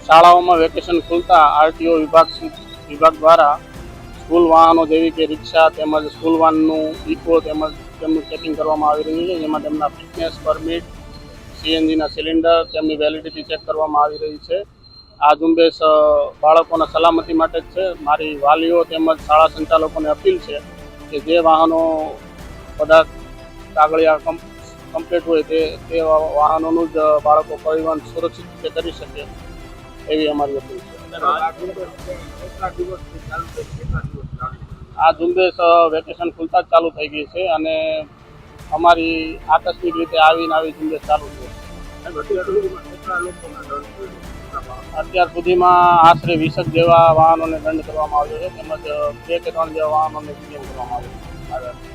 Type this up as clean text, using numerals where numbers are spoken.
શાળાઓમાં vacation ખુલતા RTO વિભાગ દ્વારા સ્કૂલ વાહનો જેવી કે રિક્ષા તેમજ સ્કૂલ વાનનું ઇકો તેમજ તેમનું ચેકિંગ કરવામાં આવી રહ્યું છે, જેમાં તેમના ફિટનેસ પરમિટ, સીએનજીના સિલિન્ડર, તેમની વેલિડિટી ચેક કરવામાં આવી રહી છે. આ ઝુંબેશ બાળકોના સલામતી માટે જ છે. મારી વાલીઓ તેમજ શાળા સંચાલકોને અપીલ છે કે જે વાહનો બધા કાગળિયા કમ્પ્લીટ હોય તે વાહનોનું જ બાળકો પરિવહન સુરક્ષિત રીતે કરી શકે એવી અમારી અપીલ છે. આ ઝુંબેશ વેકેશન ખુલતા જ ચાલુ થઈ ગઈ છે અને અમારી આકસ્મિક રીતે આવી ઝુંબેશ ચાલુ છે. અત્યાર સુધીમાં આશરે 20 જેવા વાહનોને દંડ કરવામાં આવ્યો છે તેમજ 2 કે 3 જેવા વાહનોને ક્લેમ કરવામાં આવ્યો છે.